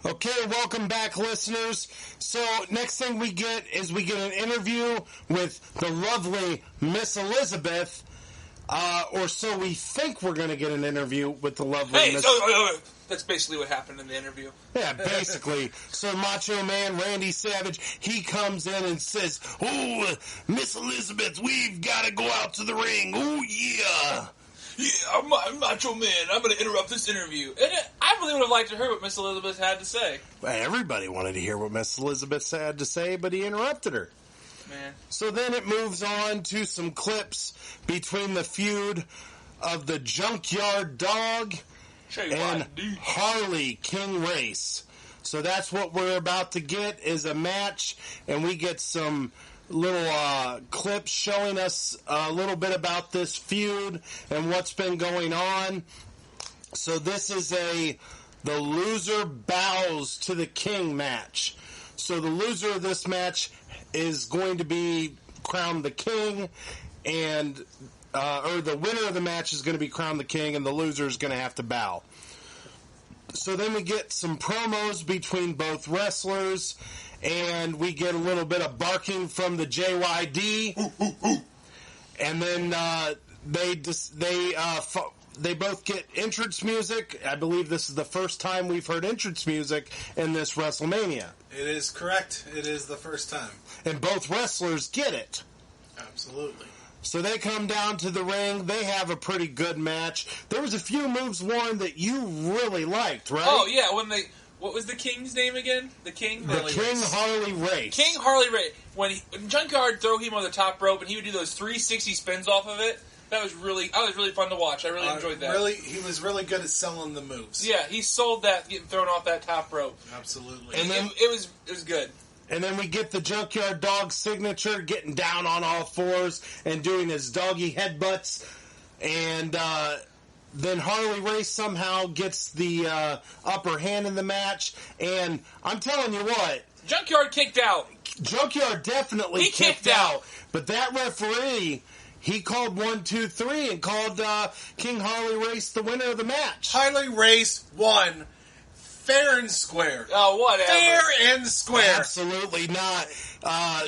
Okay, welcome back, listeners. So, next thing we get is we get an interview with the lovely Miss Elizabeth, or so we think we're going to get an interview with the lovely Miss... That's basically what happened in the interview. Yeah, basically. So Macho Man Randy Savage, he comes in and says, "Oh, Miss Elizabeth, we've got to go out to the ring. Oh, yeah. Yeah, I'm Macho Man. I'm going to interrupt this interview." And I really would have liked to hear what Miss Elizabeth had to say. Well, everybody wanted to hear what Miss Elizabeth had to say, but he interrupted her. Man. So then it moves on to some clips between the feud of the Junkyard Dog and Harley King Race. So that's what we're about to get, is a match, and we get some little clips showing us a little bit about this feud and what's been going on. So this is the loser bows to the king match. So the loser of this match is going to be crowned the king, and or the winner of the match is going to be crowned the king, and the loser is going to have to bow. So then we get some promos between both wrestlers, and we get a little bit of barking from the JYD, and then they both get entrance music. I believe this is the first time we've heard entrance music in this WrestleMania. It is correct. It is the first time. And both wrestlers get it. Absolutely. So they come down to the ring. They have a pretty good match. There was a few moves, Warren, that you really liked, right? Oh, yeah. What was the King's name again? The King? Harley Race. King Harley Race. When Junkyard throw him on the top rope and he would do those 360 spins off of it, that was really fun to watch. I really enjoyed that. He was really good at selling the moves. Yeah, he sold that getting thrown off that top rope. Absolutely. And then it was good. And then we get the Junkyard Dog signature, getting down on all fours and doing his doggy headbutts. And then Harley Race somehow gets the upper hand in the match. And I'm telling you what. Junkyard kicked out. Junkyard definitely kicked out. But that referee, he called 1, 2, 3 and called King Harley Race the winner of the match. Harley Race won. Fair and square. Oh, whatever. Fair and square. Absolutely not.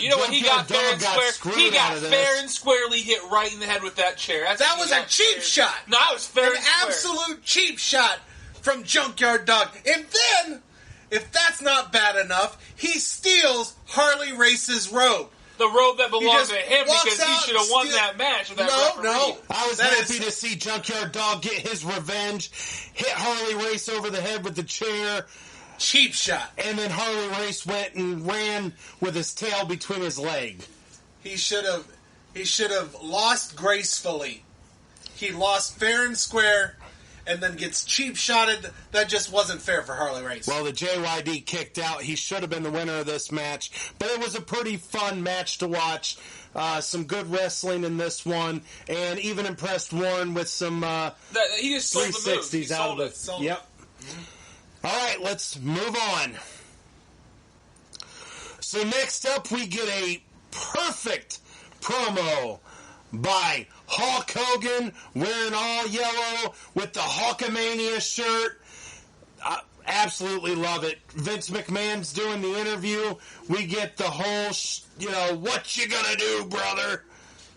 You know what? He got fair and square. He got fair and squarely hit right in the head with that chair. That was a cheap shot. No, it was fair and square. An absolute cheap shot from Junkyard Dog. And then, if that's not bad enough, he steals Harley Race's robe. The robe that belonged to him because he should have won that match with that referee. No. I was happy to see Junkyard Dog get his revenge, hit Harley Race over the head with the chair. Cheap shot. And then Harley Race went and ran with his tail between his leg. He should have lost gracefully. He lost fair and square, and then gets cheap shotted. That just wasn't fair for Harley Race. Well, the JYD kicked out. He should have been the winner of this match. But it was a pretty fun match to watch. Some good wrestling in this one. And even impressed Warren with some he just sold 360s the out of it. Yep. Mm-hmm. All right, let's move on. So next up, we get a perfect promo by Hulk Hogan, wearing all yellow with the Hulkamania shirt. I absolutely love it. Vince McMahon's doing the interview. We get the whole, what you gonna do, brother?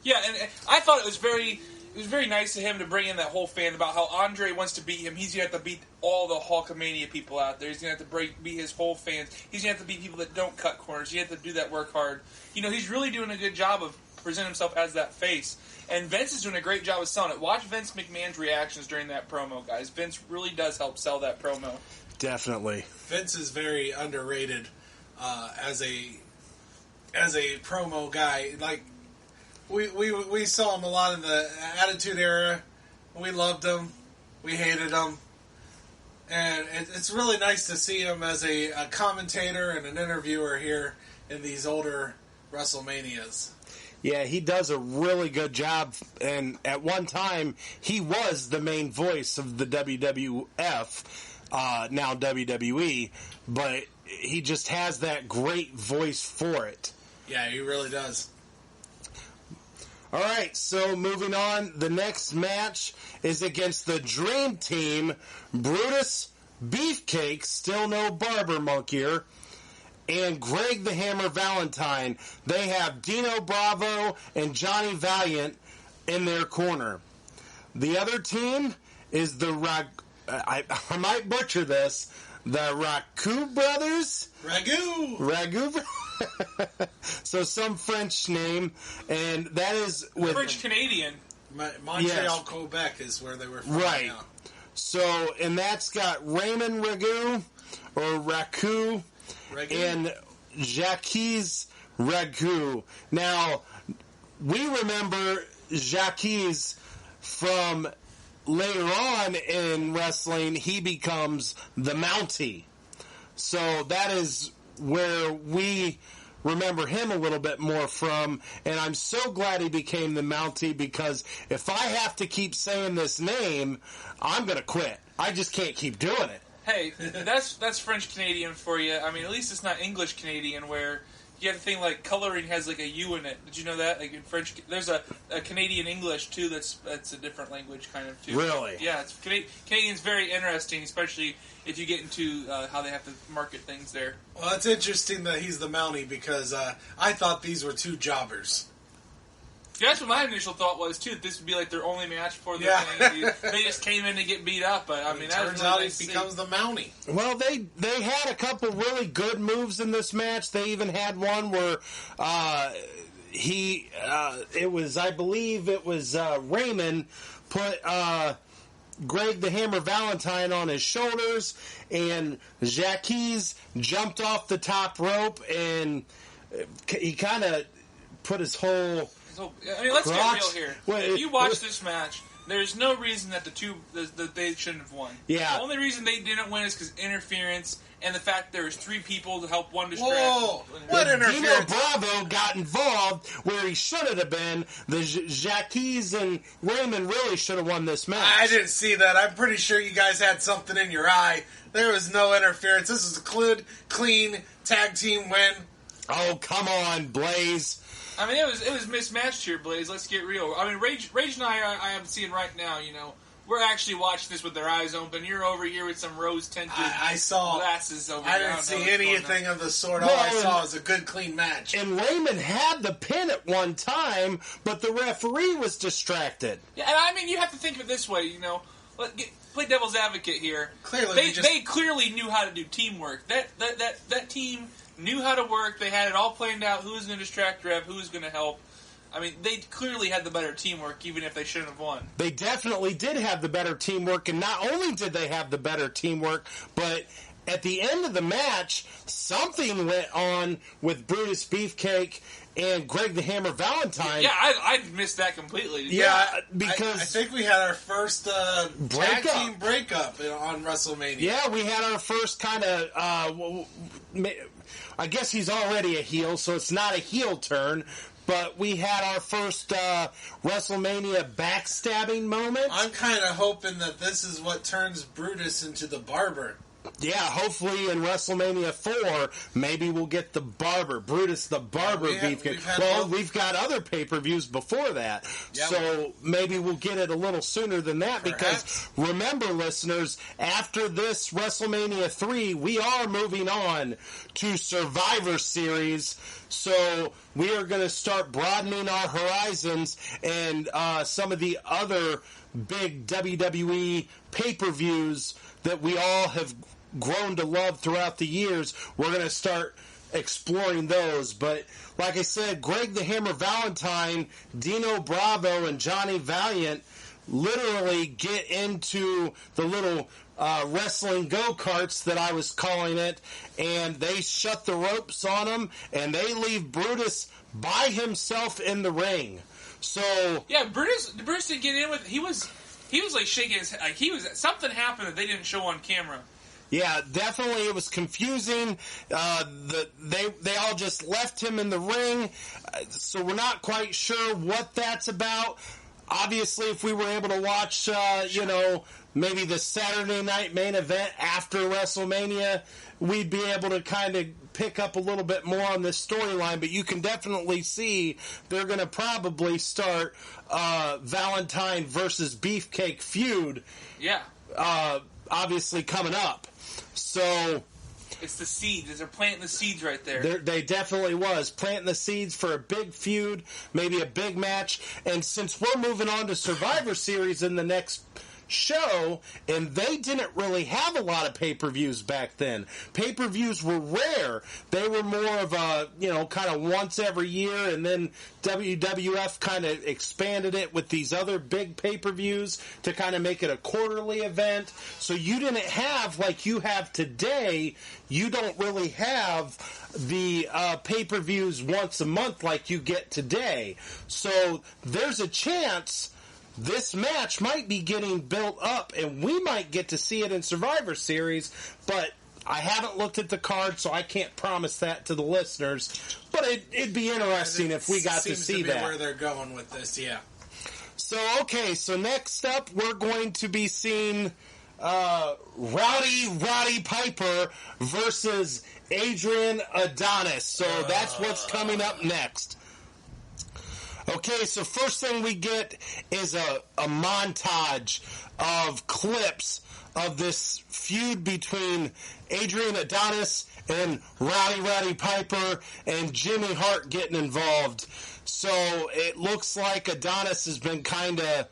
Yeah, and I thought it was very nice of him to bring in that whole fan about how Andre wants to beat him. He's going to have to beat all the Hulkamania people out there. He's going to have to beat his whole fans. He's going to have to beat people that don't cut corners. You have to do that, work hard. He's really doing a good job of presenting himself as that face. And Vince is doing a great job of selling it. Watch Vince McMahon's reactions during that promo, guys. Vince really does help sell that promo. Definitely. Vince is very underrated as a promo guy. Like, we saw him a lot in the Attitude Era. We loved him. We hated him. And it's really nice to see him as a commentator and an interviewer here in these older WrestleManias. Yeah, he does a really good job, and at one time, he was the main voice of the WWF, now WWE, but he just has that great voice for it. Yeah, he really does. All right, so moving on, the next match is against the Dream Team, Brutus Beefcake, still no Barber Monkier, and Greg the Hammer Valentine. They have Dino Bravo and Johnny Valiant in their corner. The other team is the I might butcher this, the Raku Brothers? Ragu. So some French name, and that is with French-Canadian. Montreal, Quebec is where they were from. Right. Now. So, and that's got Raymond Ragu, or Raku, and Jacques Ragu. Now, we remember Jacques from later on in wrestling, he becomes the Mountie. So that is where we remember him a little bit more from, and I'm so glad he became the Mountie, because if I have to keep saying this name, I'm going to quit. I just can't keep doing it. Hey, that's French-Canadian for you. I mean, at least it's not English-Canadian, where you have the thing like coloring has like a U in it. Did you know that? Like in French, there's a Canadian English too. That's a different language kind of too. Really? Yeah, it's Canadian's very interesting, especially if you get into how they have to market things there. Well, it's interesting that he's the Mountie, because I thought these were two jobbers. Yeah, that's what my initial thought was too. That this would be like their only match for the thing. They just came in to get beat up, but I mean, that turns out he becomes the Mountie. Well, they had a couple really good moves in this match. They even had one where I believe it was Raymond put Greg the Hammer Valentine on his shoulders, and Jacques jumped off the top rope, and he kind of put his whole... So, I mean, let's get real here. If you watch this match, there's no reason that that they shouldn't have won. Yeah. The only reason they didn't win is because interference and the fact there was 3 people to help one distract. Whoa! What interference? Dino Bravo got involved where he should have been. The Jacques and Raymond really should have won this match. I didn't see that. I'm pretty sure you guys had something in your eye. There was no interference. This is a clean tag team win. Oh, come on, Blaze. I mean, it was mismatched here, Blaze. Let's get real. I mean, Rage and I am seeing right now, you know, we're actually watching this with their eyes open. You're over here with some rose-tinted glasses over I here. didn't see anything of the sort. All I saw was a good, clean match. And Raymond had the pin at one time, but the referee was distracted. Yeah, and I mean, you have to think of it this way, you know. Play devil's advocate here. Clearly, they clearly knew how to do teamwork. That team knew how to work. They had it all planned out. Who was going to distract Rev? Who was going to help? I mean, they clearly had the better teamwork, even if they shouldn't have won. They definitely did have the better teamwork, and not only did they have the better teamwork, but at the end of the match, something went on with Brutus Beefcake and Greg the Hammer Valentine. Yeah, I missed that completely. Yeah, because I think we had our first tag team breakup on WrestleMania. Yeah, we had our first kind of... I guess he's already a heel, so it's not a heel turn. But we had our first WrestleMania backstabbing moment. I'm kind of hoping that this is what turns Brutus into the Barber. Yeah, hopefully in WrestleMania 4, maybe we'll get the Barber, Brutus the Barber Beefcake. We've got other pay-per-views before that, so maybe we'll get it a little sooner than that. Perhaps. Because remember, listeners, after this WrestleMania 3, we are moving on to Survivor Series, so we are going to start broadening our horizons, and some of the other big WWE pay-per-views that we all have grown to love throughout the years, we're going to start exploring those. But like I said, Greg the Hammer Valentine, Dino Bravo, and Johnny Valiant literally get into the little wrestling go-karts that I was calling it, and they shut the ropes on him, and they leave Brutus by himself in the ring. So yeah, Brutus didn't get in with. He was like shaking his head. Like something happened that they didn't show on camera. Yeah, definitely it was confusing. They all just left him in the ring, so we're not quite sure what that's about. Obviously, if we were able to watch, maybe the Saturday night main event after WrestleMania, we'd be able to kind of pick up a little bit more on this storyline. But you can definitely see they're going to probably start Valentine versus Beefcake feud. Yeah. obviously coming up. So it's the seeds. They're planting the seeds right there. They definitely was planting the seeds for a big feud, maybe a big match. And since we're moving on to Survivor Series in the next show, and they didn't really have a lot of pay-per-views back then. Pay-per-views were rare. They were more of a, kind of once every year, and then WWF kind of expanded it with these other big pay-per-views to kind of make it a quarterly event. So you didn't have, like you have today, you don't really have the pay-per-views once a month like you get today. So there's a chance this match might be getting built up, and we might get to see it in Survivor Series, but I haven't looked at the card, so I can't promise that to the listeners. But it'd be interesting if we got to see that. Where they're going with this, yeah. So next up, we're going to be seeing Roddy Piper versus Adrian Adonis. So that's what's coming up next. Okay, so first thing we get is a montage of clips of this feud between Adrian Adonis and Roddy Piper and Jimmy Hart getting involved. So it looks like Adonis has been kind of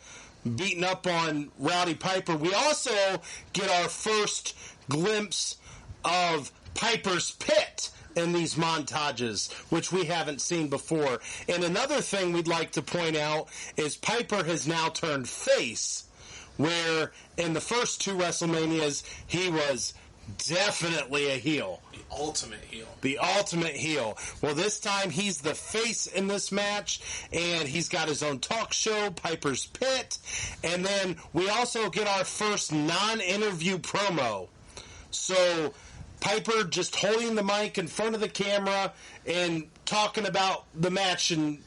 beating up on Roddy Piper. We also get our first glimpse of Piper's pit in these montages, which we haven't seen before. And another thing we'd like to point out is Piper has now turned face, where in the first two WrestleManias, he was definitely a heel. The ultimate heel. Well, this time he's the face in this match, and he's got his own talk show, Piper's Pit. And then we also get our first non-interview promo. So Piper just holding the mic in front of the camera and talking about the match and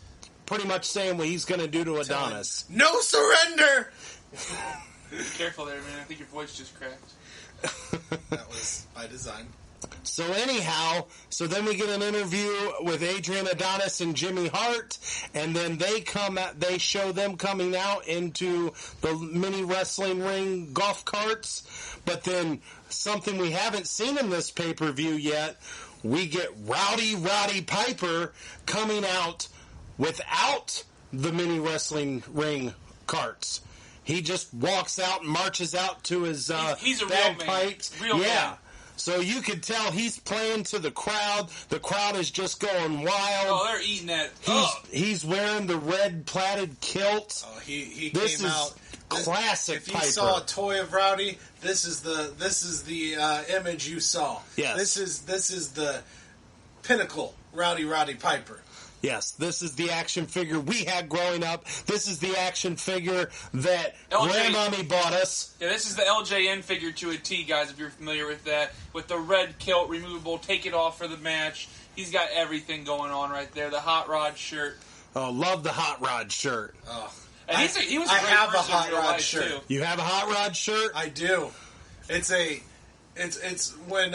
pretty much saying what he's going to do to Adonis. No surrender! Be careful there, man. I think your voice just cracked. That was by design. So anyhow, then we get an interview with Adrian Adonis and Jimmy Hart, and then they show them coming out into the mini wrestling ring golf carts. But then something we haven't seen in this pay-per-view yet, we get Roddy Piper coming out without the mini wrestling ring carts. He just walks out and marches out to his he's a bagpipes. Real man. So you can tell he's playing to the crowd. The crowd is just going wild. Oh, they're eating that. He's wearing the red plaited kilt. Oh, he this came is out classic. If you Piper. saw a toy of Rowdy, this is the image you saw. Yes. This is the pinnacle Roddy Piper. Yes, this is the action figure we had growing up. This is the action figure that Grandmommy bought us. Yeah, this is the LJN figure to a T, guys, if you're familiar with that. With the red kilt, removable, take it off for the match. He's got everything going on right there. The Hot Rod shirt. Oh, love the Hot Rod shirt. Oh. And he was a I great have a person Hot in real Rod life, shirt. too. You have a Hot Rod shirt? I do. It's when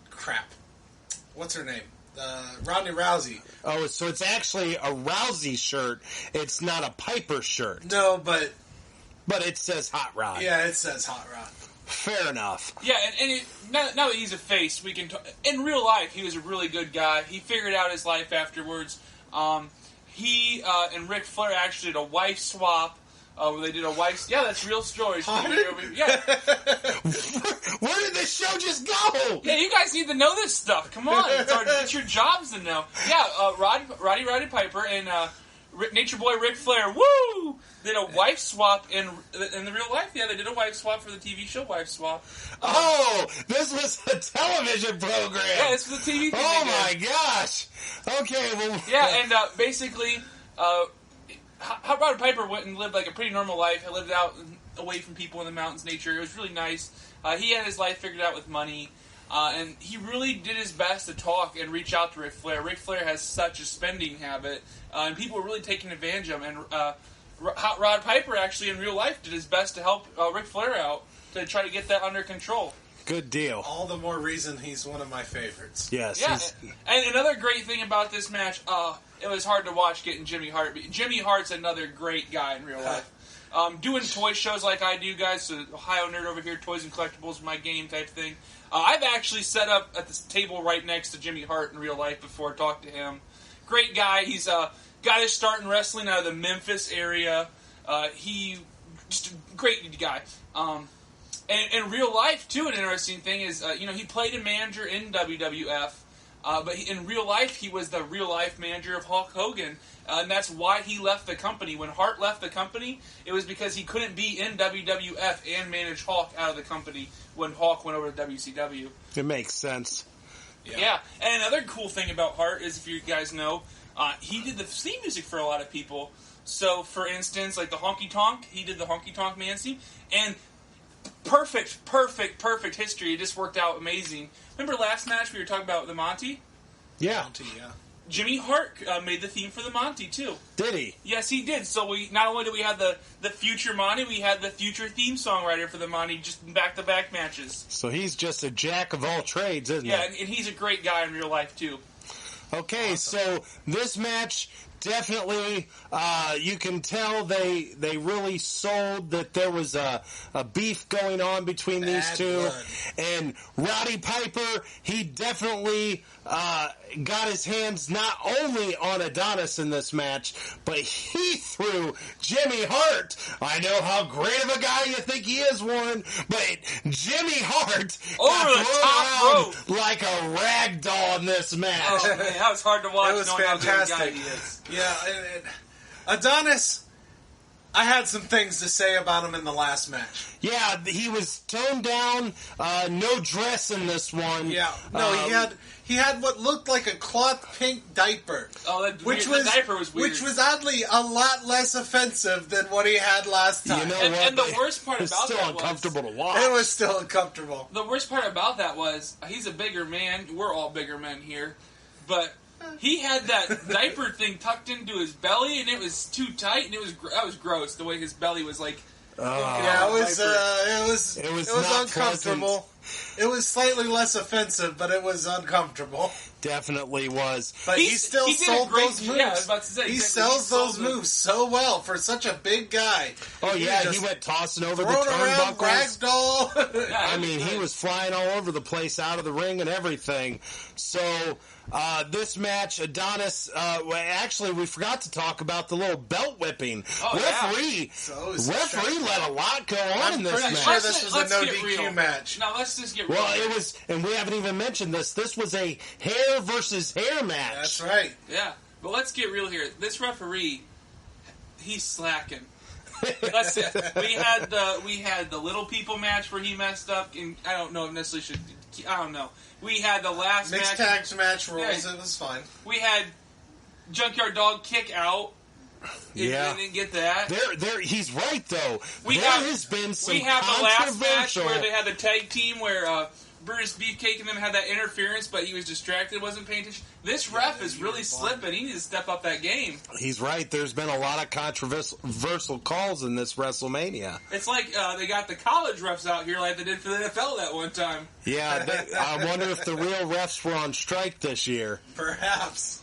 crap. What's her name? Ronda Rousey. Oh, so it's actually a Rousey shirt. It's not a Piper shirt. No, but it says Hot Rod. Yeah, it says Hot Rod. Fair enough. Yeah, and now that he's a face, we can in real life, he was a really good guy. He figured out his life afterwards. He and Ric Flair actually did a wife swap. Where they did a wife... Yeah, that's real stories. Yeah. Where did this show just go? Yeah, you guys need to know this stuff. Come on. It's your jobs to know. Yeah, Roddy Piper and Nature Boy Ric Flair, woo! Did a wife swap in the real life. Yeah, they did a wife swap for the TV show Wife Swap. Oh, this was a television program. Yeah, this was a TV thing. Oh, my gosh. Okay, well... Yeah, and basically... Roddy Piper went and lived like a pretty normal life. He lived out away from people in the mountains, nature. It was really nice. He had his life figured out with money, and he really did his best to talk and reach out to Ric Flair. Ric Flair has such a spending habit, and people were really taking advantage of him. And Hot Rod Piper actually in real life did his best to help Ric Flair out to try to get that under control. Good deal. All the more reason he's one of my favorites. Yes. Yeah, and another great thing about this match, it was hard to watch getting Jimmy Hart. Jimmy Hart's another great guy in real life. doing toy shows like I do, guys. So Ohio Nerd over here, toys and collectibles, my game type thing. I've actually set up at this table right next to Jimmy Hart in real life before I talked to him. Great guy. He's got his start in wrestling out of the Memphis area. He just a great guy. And in real life, too, an interesting thing is, he played a manager in WWF, but in real life, he was the real-life manager of Hulk Hogan, and that's why he left the company. When Hart left the company, it was because he couldn't be in WWF and manage Hulk out of the company when Hulk went over to WCW. It makes sense. Yeah, and another cool thing about Hart is, if you guys know, he did the theme music for a lot of people. So, for instance, like the Honky Tonk, he did the Honky Tonk Man theme, and perfect history. It just worked out amazing. Remember last match we were talking about the Monty? Yeah. Monty, yeah. Jimmy Hart made the theme for the Monty, too. Did he? Yes, he did. So we not only did we have the future Monty, we had the future theme songwriter for the Monty, just back-to-back matches. So he's just a jack of all trades, isn't he? Yeah, and he's a great guy in real life, too. Okay, awesome. So this match, definitely, you can tell they really sold that there was a beef going on between these two. Blood. And Rowdy Piper, he definitely got his hands not only on Adonis in this match, but he threw Jimmy Hart. I know how great of a guy you think he is, Warren, but Jimmy Hart over the top rope like a rag doll in this match. Oh, man, that was hard to watch. It was knowing fantastic. How good a guy he is. Yeah, Adonis, I had some things to say about him in the last match. Yeah, he was toned down, no dress in this one. Yeah, no, he had what looked like a cloth pink diaper. Oh, the diaper was weird. Which was oddly a lot less offensive than what he had last time. You know and the worst part about that was... It was still uncomfortable to watch. It was still uncomfortable. The worst part about that was, he's a bigger man. We're all bigger men here. But he had that diaper thing tucked into his belly, and it was too tight, and that was gross, the way his belly was like... Yeah, it was uncomfortable. Pleasant. It was slightly less offensive, but it was uncomfortable. Definitely was. But he still sold those moves. Yeah, I was about to say, he sells those moves so well for such a big guy. Oh yeah, he went tossing over the turnbuckles. Ragdoll. Yeah, I mean, he was flying all over the place, out of the ring and everything. So this match, Adonis. Actually, we forgot to talk about the little belt whipping. Referee let a lot go on in this match. Sure this was a no DQ match. Now let's just get real. Well, it was, and we haven't even mentioned this. This was a hair versus hair match. That's right. Yeah, but let's get real here. This referee, he's slacking. We had the little people match where he messed up, and I don't know if necessarily should. I don't know. We had the last mixed tag match rules. It was fine. We had Junkyard Dog kick out. Yeah, I didn't get that. He's right though. We have been some the last match where they had the tag team where Brutus Beefcake and them had that interference, but he was distracted, wasn't paying attention. This ref is really slipping. He needs to step up that game. He's right. There's been a lot of controversial calls in this WrestleMania. It's like they got the college refs out here like they did for the NFL that one time. Yeah, I wonder if the real refs were on strike this year. Perhaps.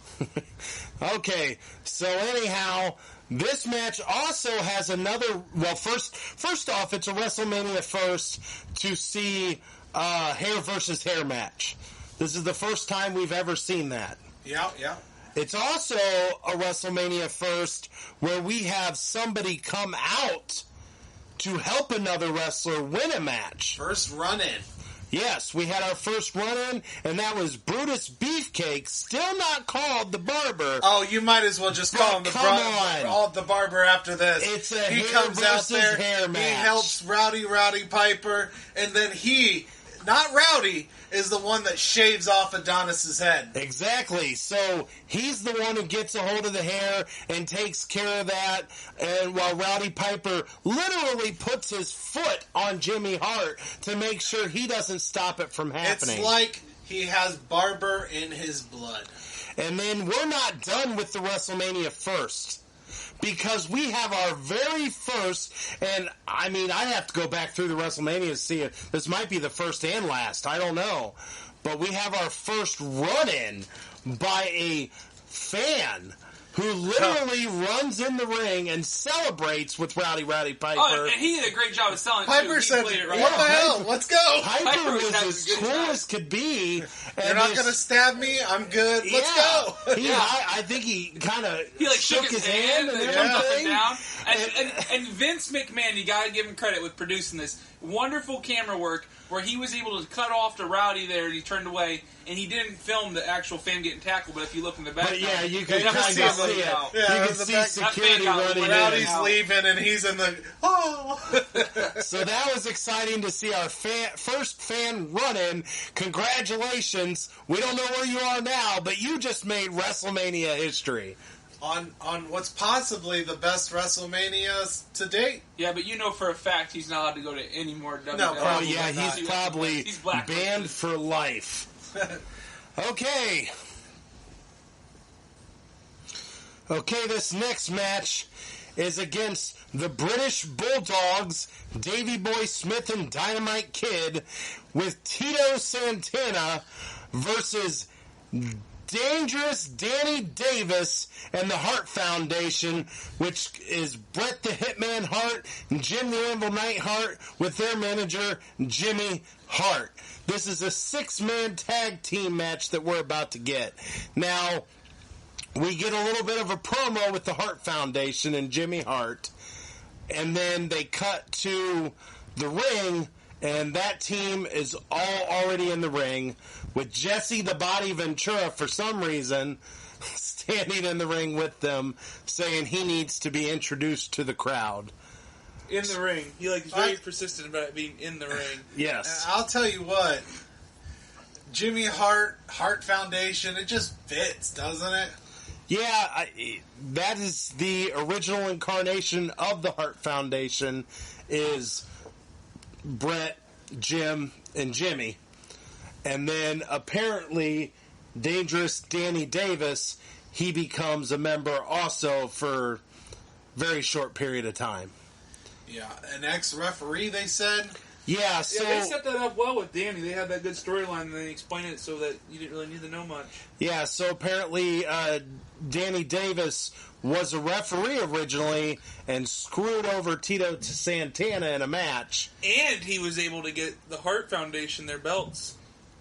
Okay, so anyhow, this match also has another... Well, first off, it's a WrestleMania first to see hair versus hair match. This is the first time we've ever seen that. Yeah. It's also a WrestleMania first where we have somebody come out to help another wrestler win a match. First run-in. Yes, we had our first run-in, and that was Brutus Beefcake, still not called the Barber. Oh, you might as well just call him the Barber after this. It's a hair versus hair match. He helps Rowdy Piper, and then he, not Rowdy, is the one that shaves off Adonis's head. Exactly. So he's the one who gets a hold of the hair and takes care of that. And while Rowdy Piper literally puts his foot on Jimmy Hart to make sure he doesn't stop it from happening. It's like he has Barber in his blood. And then we're not done with the WrestleMania first. Because we have our very first, and I mean, I have to go back through the WrestleMania to see if this might be the first and last. I don't know. But we have our first run-in by a fan who literally runs in the ring and celebrates with Rowdy Piper. Oh, and he did a great job of selling Piper too. said, Played it right. what the hell? Let's go. Piper was having as a good cool time. as could be. You're not going to stab me? I'm good. Let's go. I think he kind of shook his hand and jumped up and everything. down. And Vince McMahon, you got to give him credit with producing this wonderful camera work where he was able to cut off to Rowdy there and he turned away and he didn't film the actual fan getting tackled. But if you look in the back, But yeah, you can kind of see it. Yeah, You can the see back- security running in. Rowdy's leaving and he's in the... Oh! So that was exciting to see our first fan run-in. Congratulations. We don't know where you are now, but you just made WrestleMania history. On what's possibly the best WrestleMania to date. Yeah, but you know for a fact he's not allowed to go to any more WWE. No, Oh, probably yeah, not. he's probably He's blacklisted. banned for life. Okay, this next match is against the British Bulldogs, Davey Boy Smith and Dynamite Kid, with Tito Santana versus Dangerous Danny Davis and the Hart Foundation, which is Bret the Hitman Hart and Jim the Anvil Neidhart with their manager, Jimmy Hart. This is a 6-man tag team match that we're about to get. Now, we get a little bit of a promo with the Hart Foundation and Jimmy Hart, and then they cut to the ring, and that team is all already in the ring, with Jesse the Body Ventura, for some reason, standing in the ring with them, saying he needs to be introduced to the crowd. In the ring. He is very persistent about it being in the ring. Yes. I'll tell you what. Jimmy Hart Foundation, it just fits, doesn't it? Yeah, that is the original incarnation of the Hart Foundation, is Bret, Jim, and Jimmy. And then apparently Dangerous Danny Davis, he becomes a member also for a very short period of time. Yeah, an ex-referee, they said. Yeah, so... Yeah, they set that up well with Danny. They had that good storyline, and they explained it so that you didn't really need to know much. Yeah, so apparently Danny Davis was a referee originally and screwed over Tito Santana in a match. And he was able to get the Hart Foundation their belts.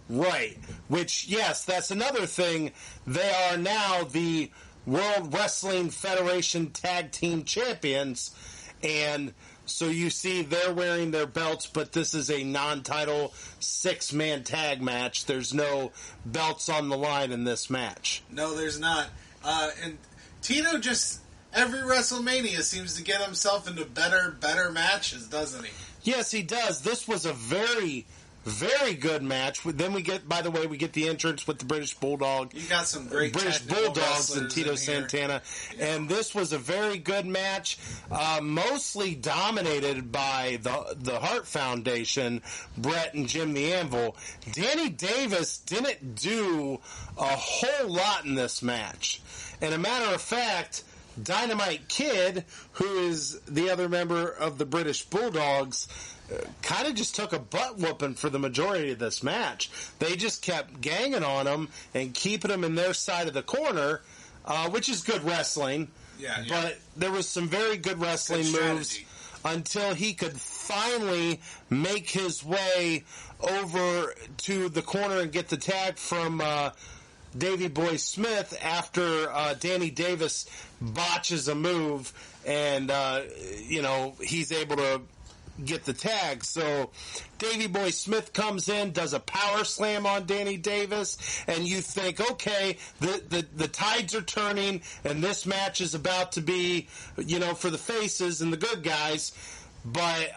Right. Which, yes, that's another thing. They are now the World Wrestling Federation Tag Team Champions. And so you see they're wearing their belts, but this is a non-title 6-man tag match. There's no belts on the line in this match. No, there's not. And Tito just, every WrestleMania seems to get himself into better matches, doesn't he? Yes, he does. This was a very, very good match. Then we get, by the way, we get the entrance with the British Bulldog. You got some great British technical Bulldogs and wrestlers Tito in here. Santana. Yeah. And this was a very good match, mostly dominated by the Hart Foundation, Bret and Jim the Anvil. Danny Davis didn't do a whole lot in this match. And a matter of fact, Dynamite Kid, who is the other member of the British Bulldogs, kind of just took a butt whooping for the majority of this match. They just kept ganging on him and keeping him in their side of the corner, which is good wrestling. Yeah. But there was some very good wrestling moves until he could finally make his way over to the corner and get the tag from Davey Boy Smith after Danny Davis botches a move and, he's able to get the tag. So Davey Boy Smith comes in, does a power slam on Danny Davis, and you think, okay, the tides are turning, and this match is about to be, for the faces and the good guys. But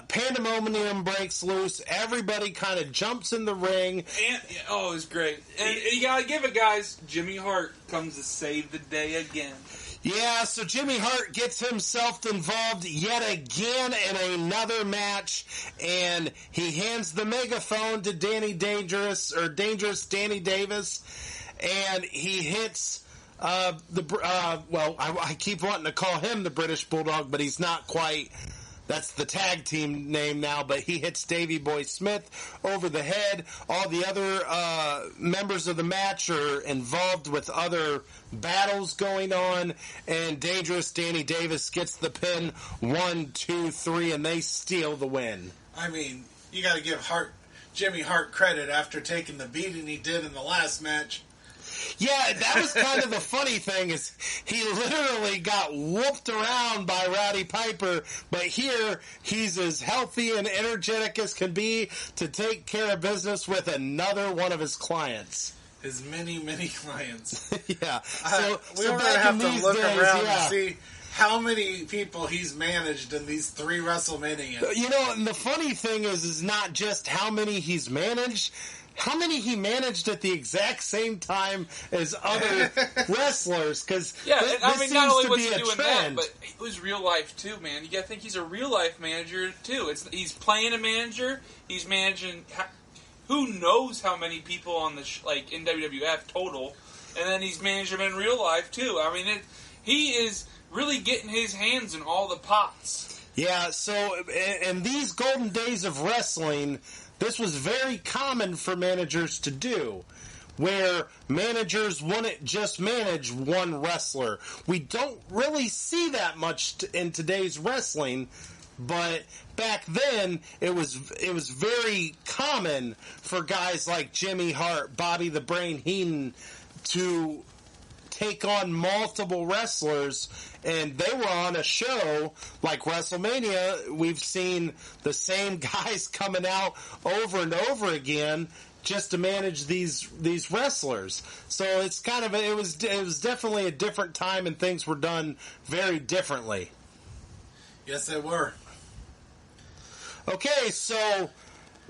pandemonium breaks loose. Everybody kind of jumps in the ring. And, it was great. And you gotta give it, guys. Jimmy Hart comes to save the day again. Yeah, so Jimmy Hart gets himself involved yet again in another match, and he hands the megaphone to Dangerous Danny Davis, and he hits I keep wanting to call him the British Bulldog, but he's not quite. That's the tag team name now, but he hits Davey Boy Smith over the head. All the other members of the match are involved with other battles going on, and Dangerous Danny Davis gets the pin 1, 2, 3, and they steal the win. I mean, you got to give Jimmy Hart credit after taking the beating he did in the last match. Yeah, that was kind of the funny thing, is he literally got whooped around by Roddy Piper, but here he's as healthy and energetic as can be to take care of business with another one of his clients. His many, many clients. Yeah. We're going to have to look around and see how many people he's managed in these 3 WrestleManias. You know, and the funny thing is not just how many he's managed, how many he managed at the exact same time as other wrestlers, because I mean, not only was he doing trend. that, but it was real life too, man. You got to think he's a real life manager too. He's playing a manager. He's managing. Who knows how many people on the in WWF total, and then he's managing them in real life too. I mean, he is really getting his hands in all the pots. Yeah. So in these golden days of wrestling, this was very common for managers to do, where managers wouldn't just manage one wrestler. We don't really see that much in today's wrestling, but back then it was very common for guys like Jimmy Hart, Bobby the Brain Heenan to take on multiple wrestlers, and they were on a show like WrestleMania. We've seen the same guys coming out over and over again just to manage these wrestlers. So it's kind of it was definitely a different time, and things were done very differently. Yes, they were. Okay, so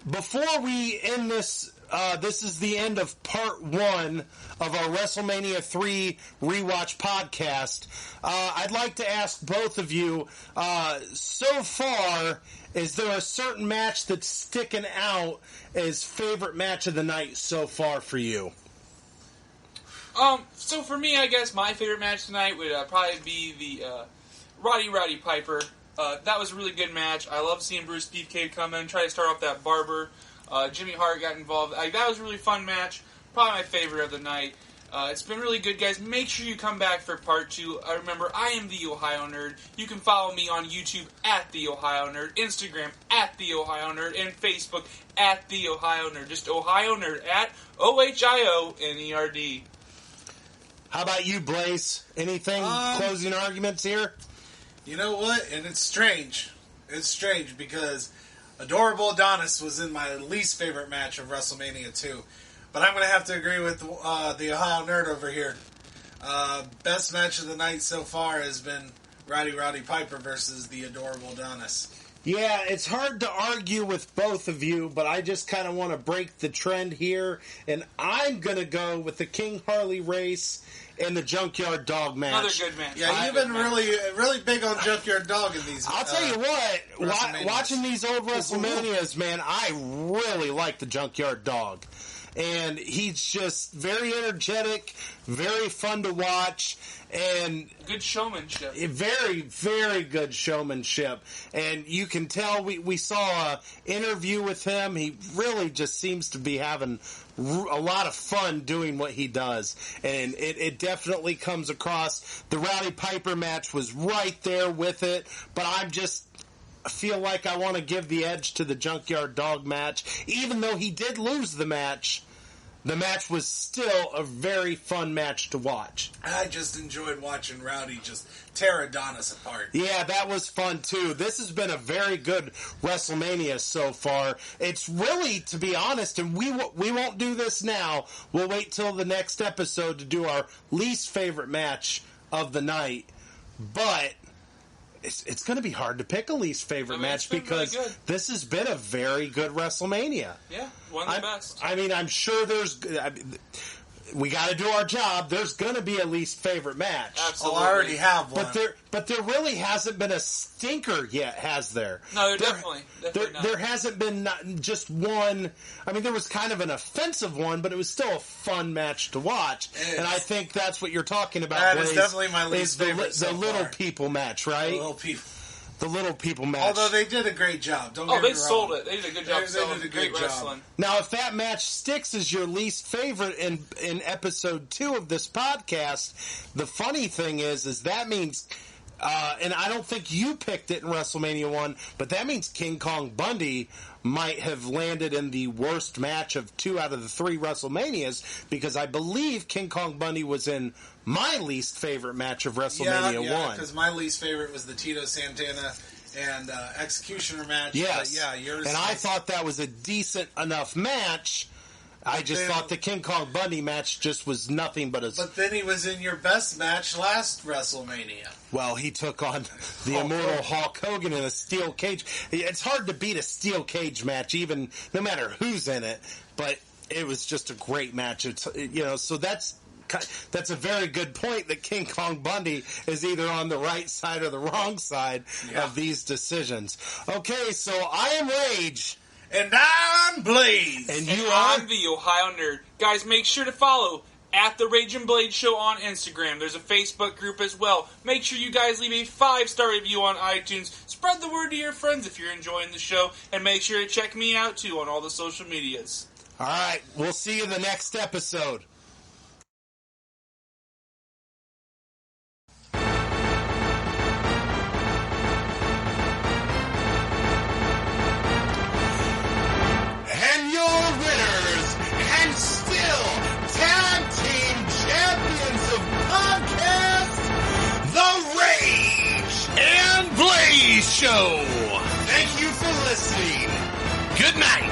before we end this, this is the end of part 1 of our WrestleMania 3 rewatch podcast. I'd like to ask both of you, so far, is there a certain match that's sticking out as favorite match of the night so far for you? So for me, I guess my favorite match tonight would probably be the Roddy Piper. That was a really good match. I love seeing Bruce Beefcake come in, try to start off that barber. Jimmy Hart got involved. That was a really fun match. Probably my favorite of the night. It's been really good, guys. Make sure you come back for part 2. Remember, I am the Ohio Nerd. You can follow me on YouTube at the Ohio Nerd, Instagram at the Ohio Nerd, and Facebook at the Ohio Nerd. Just Ohio Nerd at OHIONERD. How about you, Blaze? Anything closing arguments here? You know what? And it's strange. It's strange because Adorable Adonis was in my least favorite match of WrestleMania 2. But I'm going to have to agree with the Ohio Nerd over here. Best match of the night so far has been Roddy Piper versus the Adorable Adonis. Yeah, it's hard to argue with both of you, but I just kind of want to break the trend here, and I'm going to go with the King Harley race and the Junkyard Dog match. Another good match. Yeah, you've been really big on Junkyard Dog in these. I'll tell you what, watching these old WrestleManias, man, I really like the Junkyard Dog. And he's just very energetic, very fun to watch, and good showmanship. Very, very good showmanship. And you can tell we saw an interview with him. He really just seems to be having a lot of fun doing what he does. And it definitely comes across. The Roddy Piper match was right there with it, but I feel like I want to give the edge to the Junkyard Dog match. Even though he did lose the match was still a very fun match to watch. I just enjoyed watching Rowdy just tear Adonis apart. Yeah, that was fun too. This has been a very good WrestleMania so far. It's really, to be honest, and we won't do this now. We'll wait till the next episode to do our least favorite match of the night. But it's going to be hard to pick a least favorite match because really this has been a very good WrestleMania. Yeah, one of the best. I mean, I'm sure we got to do our job. There's going to be a least favorite match. Absolutely. Oh, I already have one. But there really hasn't been a stinker yet, has there? No, definitely not. There hasn't been just one. I mean, there was kind of an offensive one, but it was still a fun match to watch. And I think that's what you're talking about, That Blaze, is definitely my least favorite the Little People match, right? Little People. the little people match. Although they did a great job. Don't get me wrong. They sold it. They did a good job selling. They did a great good job. wrestling. Now, if that match sticks as your least favorite in episode 2 of this podcast, the funny thing is that means, and I don't think you picked it in WrestleMania 1, but that means King Kong Bundy might have landed in the worst match of 2 out of the 3 WrestleManias, because I believe King Kong Bundy was in my least favorite match of WrestleMania 1. Yeah, because my least favorite was the Tito Santana and Executioner match. Yes. But yours. And I thought that was a decent enough match. I just thought the King Kong Bundy match just was nothing but a... But then he was in your best match last WrestleMania. Well, he took on the immortal Hulk Hogan in a steel cage. It's hard to beat a steel cage match, even no matter who's in it. But it was just a great match. It's, so that's a very good point that King Kong Bundy is either on the right side or the wrong side of these decisions. Okay, so I am Rage. And I'm Blaze. And you I'm the Ohio Nerd. Guys, make sure to follow at the Rage and Blade Show on Instagram. There's a Facebook group as well. Make sure you guys leave a 5-star review on iTunes. Spread the word to your friends if you're enjoying the show. And make sure to check me out, too, on all the social medias. All right, we'll see you in the next episode. Show. Thank you for listening. Good night.